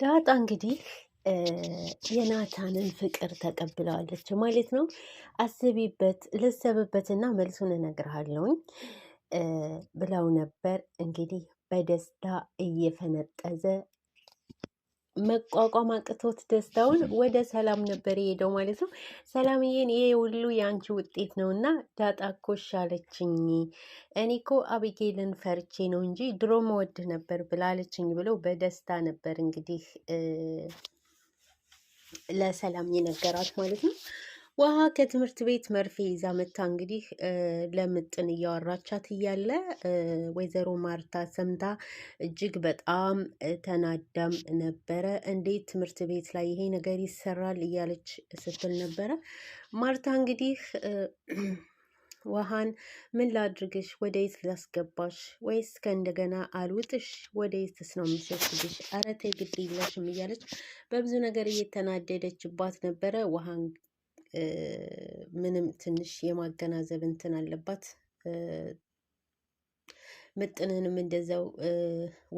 ዳጣ እንግዲህ የናታንን ፍቅር ተቀብለዋለች ማለት ነው። አስቢበት ልሰብበትና መልሱን እነግርሃለሁኝ ብለው ነበር። እንግዲህ በደስታ እየፈነጠዘ መቋቋም አቅቶት ደስታውን ወደ ሰላም ነበር የሄደው ማለት ነው። ሰላምዬን ይሄ ሁሉ የአንቺ ውጤት ነው እና ዳጣ እኮ እሺ አለችኝ፣ እኔ እኮ አቢጌልን ፈርቼ ነው እንጂ ድሮ መወድህ ነበር ብላለችኝ ብለው በደስታ ነበር እንግዲህ ለሰላም የነገራት ማለት ነው። ውሃ ከትምህርት ቤት መርፌ ይዛ መታ እንግዲህ ለምጥን እያወራቻት እያለ ወይዘሮ ማርታ ሰምታ እጅግ በጣም ተናዳም ነበረ። እንዴት ትምህርት ቤት ላይ ይሄ ነገር ይሰራል እያለች ስትል ነበረ። ማርታ እንግዲህ ውሃን ምን ላድርግሽ? ወደ የት ላስገባሽ? ወይስ ከእንደገና አልውጥሽ? ወደ የትስ ነው የምሸሽግሽ? ኧረ ተይ ግድ የለሽም እያለች በብዙ ነገር እየተናደደችባት ነበረ። ውሃን ምንም ትንሽ የማገናዘብ እንትን አለባት። ምጥንንም እንደዛው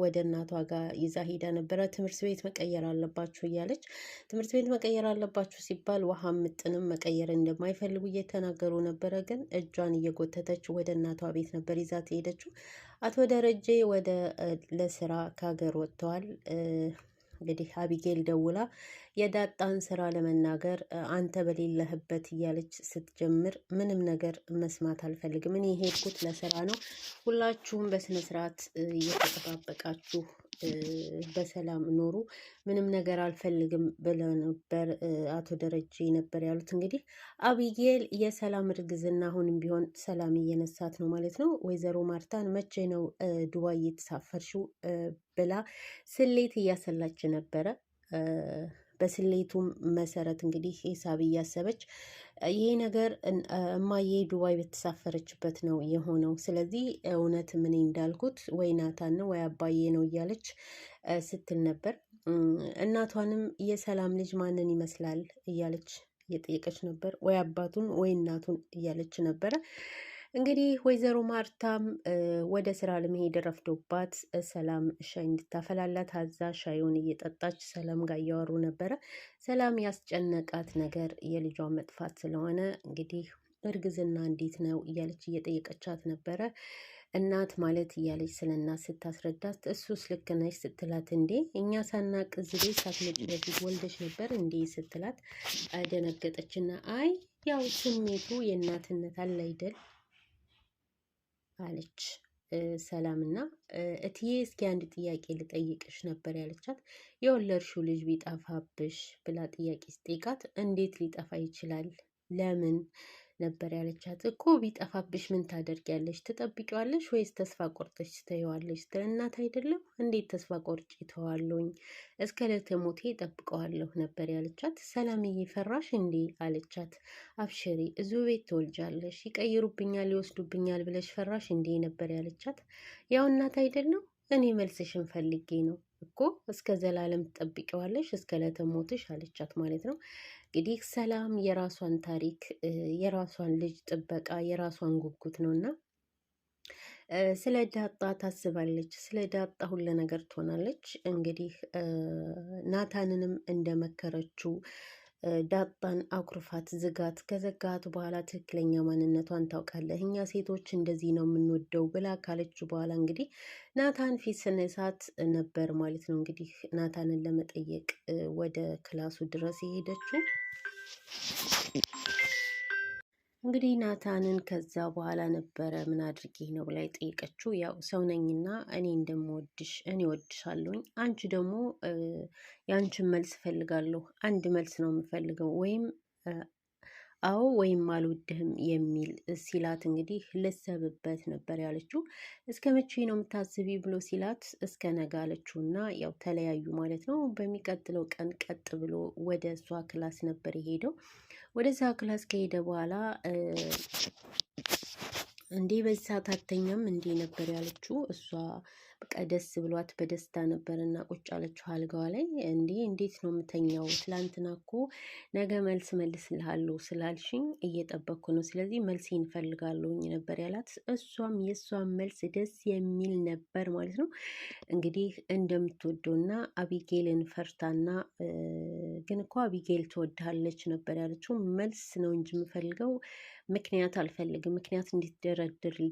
ወደ እናቷ ጋር ይዛ ሄዳ ነበረ። ትምህርት ቤት መቀየር አለባችሁ እያለች ትምህርት ቤት መቀየር አለባችሁ ሲባል ውሃም ምጥንም መቀየር እንደማይፈልጉ እየተናገሩ ነበረ። ግን እጇን እየጎተተች ወደ እናቷ ቤት ነበር ይዛት ሄደችው። አቶ ደረጀ ወደ ለስራ ከሀገር ወጥተዋል። እንግዲህ አቢጌል ደውላ የዳጣን ስራ ለመናገር አንተ በሌለህበት እያለች ስትጀምር ምንም ነገር መስማት አልፈልግም፣ እኔ የሄድኩት ለስራ ነው፣ ሁላችሁም በስነ ስርዓት እየተጠባበቃችሁ በሰላም ኖሩ፣ ምንም ነገር አልፈልግም ብለው ነበር አቶ ደረጀ ነበር ያሉት። እንግዲህ አቢጌል የሰላም እርግዝና አሁንም ቢሆን ሰላም እየነሳት ነው ማለት ነው። ወይዘሮ ማርታን መቼ ነው ዱባይ የተሳፈርሽው ብላ ስሌት እያሰላች ነበረ። በስሌቱም መሰረት እንግዲህ ሂሳብ እያሰበች ይሄ ነገር እማዬ ዱባይ በተሳፈረችበት ነው የሆነው፣ ስለዚህ እውነት ምን እንዳልኩት ወይ ናታን ነው ወይ አባዬ ነው እያለች ስትል ነበር። እናቷንም የሰላም ልጅ ማንን ይመስላል እያለች እየጠየቀች ነበር። ወይ አባቱን ወይ እናቱን እያለች ነበረ። እንግዲህ ወይዘሮ ማርታም ወደ ስራ ለመሄድ ረፍዶባት ሰላም ሻይ እንድታፈላላት አዛ ሻዩን እየጠጣች ሰላም ጋር እያወሩ ነበረ። ሰላም ያስጨነቃት ነገር የልጇ መጥፋት ስለሆነ እንግዲህ እርግዝና እንዴት ነው እያለች እየጠየቀቻት ነበረ። እናት ማለት እያለች ስለ እናት ስታስረዳት እሱስ ልክ ነሽ ስትላት፣ እንዴ እኛ ሳናቅ እዚህ ቤት ሳትመጪ በፊት ወልደሽ ነበር እንዴ ስትላት ደነገጠችና አይ ያው ስሜቱ የእናትነት አለ አይደል አለች። ሰላምና እትዬ እስኪ አንድ ጥያቄ ልጠይቅሽ ነበር ያለቻት። የወለድሽው ልጅ ቢጠፋብሽ ብላ ጥያቄ ስጠይቃት እንዴት ሊጠፋ ይችላል? ለምን ነበር ያለቻት። እኮ ቢጠፋብሽ ምን ታደርጊያለሽ? ትጠብቂዋለሽ ወይስ ተስፋ ቆርጠሽ ትተይዋለሽ? ስትል እናት አይደለም እንዴት ተስፋ ቆርጬ ተዋለሁኝ? እስከ ዕለተ ሞቴ እጠብቀዋለሁ ነበር ያለቻት። ሰላምዬ ፈራሽ እንዴ አለቻት። አብሽሪ እዙ ቤት ትወልጃለሽ፣ ይቀይሩብኛል ይወስዱብኛል ብለሽ ፈራሽ እንዴ ነበር ያለቻት። ያው እናት አይደለም እኔ መልስሽን ፈልጌ ነው እኮ እስከ ዘላለም ትጠብቂዋለሽ እስከ ዕለተ ሞትሽ አለቻት ማለት ነው። እንግዲህ ሰላም የራሷን ታሪክ የራሷን ልጅ ጥበቃ የራሷን ጉጉት ነው እና ስለ ዳጣ ታስባለች። ስለ ዳጣ ሁለ ነገር ትሆናለች። እንግዲህ ናታንንም እንደመከረችው ዳጣን አኩርፋት ዝጋት፣ ከዘጋት በኋላ ትክክለኛ ማንነቷን ታውቃለህ፣ እኛ ሴቶች እንደዚህ ነው የምንወደው ብላ ካለች በኋላ እንግዲህ ናታን ፊት ስነሳት ነበር ማለት ነው። እንግዲህ ናታንን ለመጠየቅ ወደ ክላሱ ድረስ የሄደችው እንግዲህ ናታንን ከዛ በኋላ ነበረ ምን አድርጌ ነው ብላ የጠየቀችው። ያው ሰው ነኝና እኔ እንደምወድሽ እኔ ወድሻለሁኝ፣ አንቺ ደግሞ የአንቺን መልስ እፈልጋለሁ። አንድ መልስ ነው የምፈልገው፣ ወይም አዎ ወይም አልወድህም የሚል ሲላት እንግዲህ ልሰብበት ነበር ያለችው። እስከ መቼ ነው የምታስቢ ብሎ ሲላት እስከ ነገ አለችው እና ያው ተለያዩ ማለት ነው። በሚቀጥለው ቀን ቀጥ ብሎ ወደ እሷ ክላስ ነበር የሄደው። ወደዛ ክላስ ከሄደ በኋላ እንዴ በዚህ ሰዓት አተኛም እንዴ ነበር ያለችው። እሷ በቃ ደስ ብሏት በደስታ ነበርና ቁጭ አለችው አልጋዋ ላይ። እንዴ እንዴት ነው የምተኛው? ትላንትና እኮ ነገ መልስ መልስልሃለሁ ስላልሽኝ እየጠበቅኩ ነው። ስለዚህ መልሴን እፈልጋለሁኝ ነበር ያላት። እሷም የእሷን መልስ ደስ የሚል ነበር ማለት ነው። እንግዲህ እንደምትወደውና አቢጌልን ፈርታና ግን እኮ አቢጌል ትወድሃለች ነበር ያለችው። መልስ ነው እንጂ የምፈልገው ምክንያት አልፈልግም፣ ምክንያት እንዲደረድርብኝ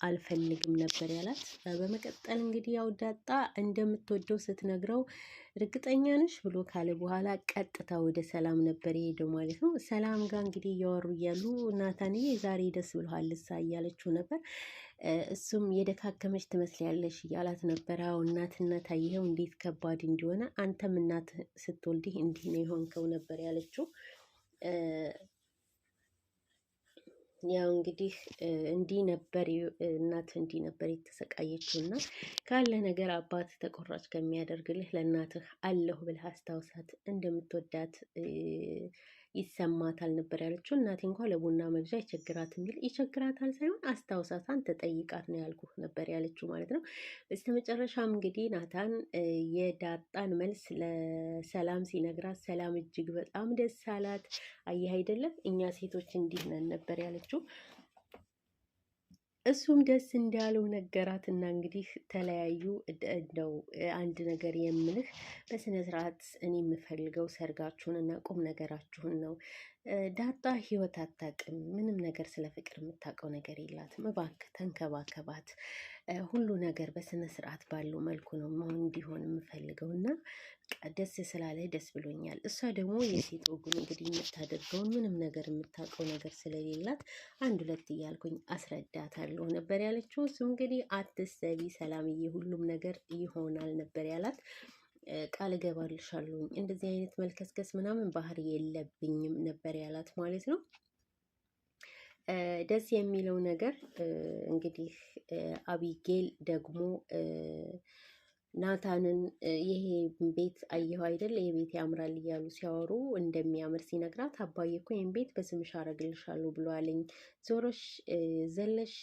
አልፈልግም ነበር ያላት። በመቀጠል እንግዲህ ያው ዳጣ እንደምትወደው ስትነግረው እርግጠኛ ነሽ ብሎ ካለ በኋላ ቀጥታ ወደ ሰላም ነበር የሄደው ማለት ነው። ሰላም ጋር እንግዲህ እያወሩ እያሉ ናታንዬ ዛሬ ደስ ብሎሃል እሳ እያለችው ነበር። እሱም የደካከመች ትመስያለሽ እያላት ነበር። አዎ እናትነት አየኸው እንዴት ከባድ እንዲሆነ፣ አንተም እናት ስትወልድህ እንዲህ ነው የሆንከው ነበር ያለችው። ያው እንግዲህ እንዲህ ነበር እናት እንዲህ ነበር የተሰቃየችው። እና ካለ ነገር አባት ተቆራጭ ከሚያደርግልህ ለእናትህ አለሁ ብለህ አስታውሳት፣ እንደምትወዳት ይሰማታል ነበር ያለችው። እናቴ እንኳ ለቡና መግዣ ይቸግራት የሚል ይቸግራታል ሳይሆን አስታውሳት፣ አንተ ጠይቃት ነው ያልኩህ ነበር ያለችው ማለት ነው። በስተመጨረሻም እንግዲህ ናታን የዳጣን መልስ ለሰላም ሲነግራት ሰላም እጅግ በጣም ደስ አላት። አየህ አይደለም እኛ ሴቶች እንዲህ ነን ነበር ያለችው። እሱም ደስ እንዳለው ነገራት እና እንግዲህ ተለያዩ። እንደው አንድ ነገር የምልህ በስነ ስርዓት እኔ የምፈልገው ሰርጋችሁን እና ቁም ነገራችሁን ነው። ዳጣ ህይወት አታውቅም፣ ምንም ነገር ስለ ፍቅር የምታውቀው ነገር የላትም። እባክህ ተንከባከባት። ሁሉ ነገር በስነ ስርዓት ባለው መልኩ ነው መሆን እንዲሆን የምፈልገው እና ደስ ስላለ ደስ ብሎኛል። እሷ ደግሞ የሴት ወጉን እንግዲህ የምታደርገውን ምንም ነገር የምታውቀው ነገር ስለሌላት አንድ ሁለት እያልኩኝ አስረዳታለሁ ነበር ያለችው። እሱ እንግዲህ አትሰቢ ሰላምዬ፣ ሁሉም ነገር ይሆናል ነበር ያላት። ቃል እገባልሻለሁ እንደዚህ አይነት መልከስከስ ምናምን ባህሪ የለብኝም ነበር ያላት ማለት ነው። ደስ የሚለው ነገር እንግዲህ አቢጌል ደግሞ ናታንን ይሄ ቤት አየኸው አይደል ይሄ ቤት ያምራል እያሉ ሲያወሩ እንደሚያምር ሲነግራት፣ አባዬ እኮ ይህን ቤት በስምሽ አረግልሻለሁ ብሏልኝ፣ ዞሮሽ ዘለሽ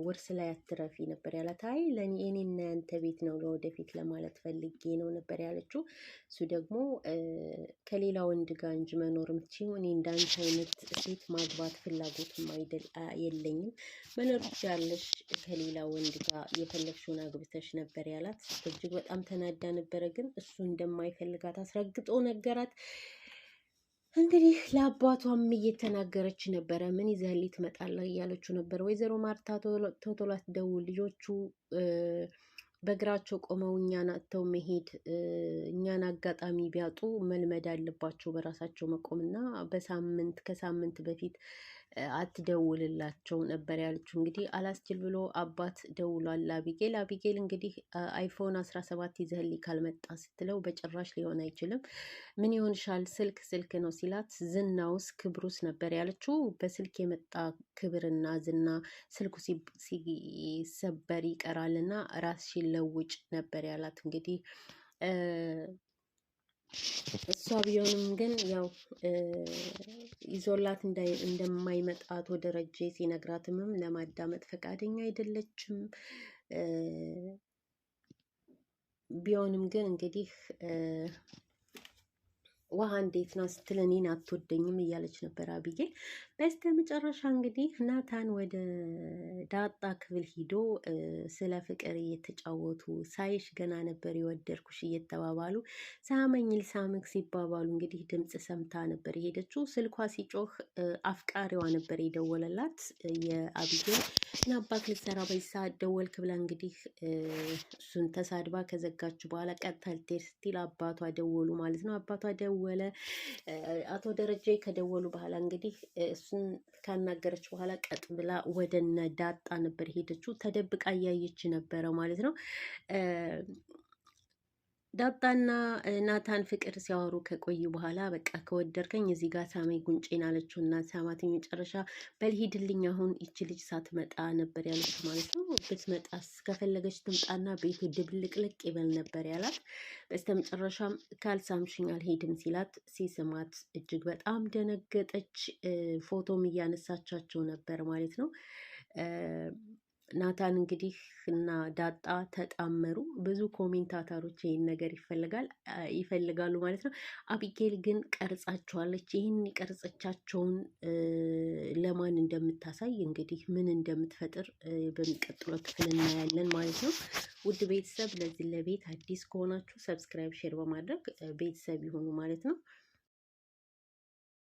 ውርስ ላይ አትረፊ ነበር ያላት። አይ ለእኔ የኔና ያንተ ቤት ነው ለወደፊት ለማለት ፈልጌ ነው ነበር ያለችው። እሱ ደግሞ ከሌላ ወንድ ጋር እንጂ መኖር የምትችይው እኔ እንዳንቺ አይነት ሴት ማግባት ፍላጎትም አይደል የለኝም፣ መኖር ትችያለሽ ከሌላ ወንድ ጋር የፈለግሽውን አግብተሽ ነበር ያላት። እጅግ በጣም ተናዳ ነበረ፣ ግን እሱ እንደማይፈልጋት አስረግጦ ነገራት። እንግዲህ ለአባቷም እየተናገረች ነበረ። ምን ይዘህልኝ ትመጣለህ እያለችው ነበር። ወይዘሮ ማርታ ቶሎ አትደውል፣ ልጆቹ በእግራቸው ቆመው እኛን አጥተው መሄድ እኛን አጋጣሚ ቢያጡ መልመድ አለባቸው በራሳቸው መቆምና ከሳምንት በፊት አትደውልላቸው ነበር ያለችው። እንግዲህ አላስችል ብሎ አባት ደውሏል አቢጌል። አቢጌል እንግዲህ አይፎን 17 ይዘህልኝ ካልመጣ ስትለው በጭራሽ ሊሆን አይችልም፣ ምን ይሆንሻል ስልክ ነው ሲላት፣ ዝናውስ ክብሩስ ነበር ያለችው። በስልክ የመጣ ክብርና ዝና ስልኩ ሲሰበር ይቀራልና ራስሽን ለውጭ ነበር ያላት። እንግዲህ እሷ ቢሆንም ግን ያው ይዞላት እንደማይመጣ አቶ ደረጀ ሲነግራትምም ለማዳመጥ ፈቃደኛ አይደለችም። ቢሆንም ግን እንግዲህ ውሃ እንዴት ናት ስትል እኔን አትወደኝም እያለች ነበር አቢጌል። በስተ መጨረሻ እንግዲህ ናታን ወደ ዳጣ ክፍል ሂዶ ስለ ፍቅር እየተጫወቱ ሳይሽ ገና ነበር የወደድኩሽ እየተባባሉ ሳመኝ ልሳምክ ሲባባሉ እንግዲህ ድምፅ ሰምታ ነበር የሄደችው። ስልኳ ሲጮህ አፍቃሪዋ ነበር የደወለላት የአቢጌል። ምን አባት ልትሰራ በዚህ ሰዓት ደወልክ ብላ እንግዲህ እሱን ተሳድባ ከዘጋች በኋላ ቀጥታ ልትሄድ ስትል አባቷ ደወሉ ማለት ነው። አባቷ ደወለ። አቶ ደረጀ ከደወሉ በኋላ እንግዲህ እሱን ካናገረች በኋላ ቀጥ ብላ ወደነ ዳጣ ነበር ሄደችው። ተደብቃ እያየች ነበረ ማለት ነው። ዳጣና ናታን ፍቅር ሲያወሩ ከቆዩ በኋላ በቃ ከወደድከኝ እዚህ ጋር ሳመኝ ጉንጬን አለችው እና ሳማት። መጨረሻ በልሂድልኝ አሁን ይቺ ልጅ ሳትመጣ ነበር ያለች ማለት ነው። ብትመጣስ ከፈለገች ትምጣና ቤቱ ድብልቅልቅ ይበል ነበር ያላት። በስተመጨረሻም ካልሳምሽኝ አልሄድም ሲላት ሲስማት እጅግ በጣም ደነገጠች። ፎቶም እያነሳቻቸው ነበር ማለት ነው። ናታን እንግዲህ እና ዳጣ ተጣመሩ። ብዙ ኮሜንታተሮች ይህን ነገር ይፈልጋሉ ማለት ነው። አቢጌል ግን ቀርጻቸዋለች። ይህን የቀረጸቻቸውን ለማን እንደምታሳይ እንግዲህ ምን እንደምትፈጥር በሚቀጥለው ክፍል እናያለን ማለት ነው። ውድ ቤተሰብ ለዚህ ለቤት አዲስ ከሆናችሁ ሰብስክራይብ፣ ሼር በማድረግ ቤተሰብ ይሆኑ ማለት ነው።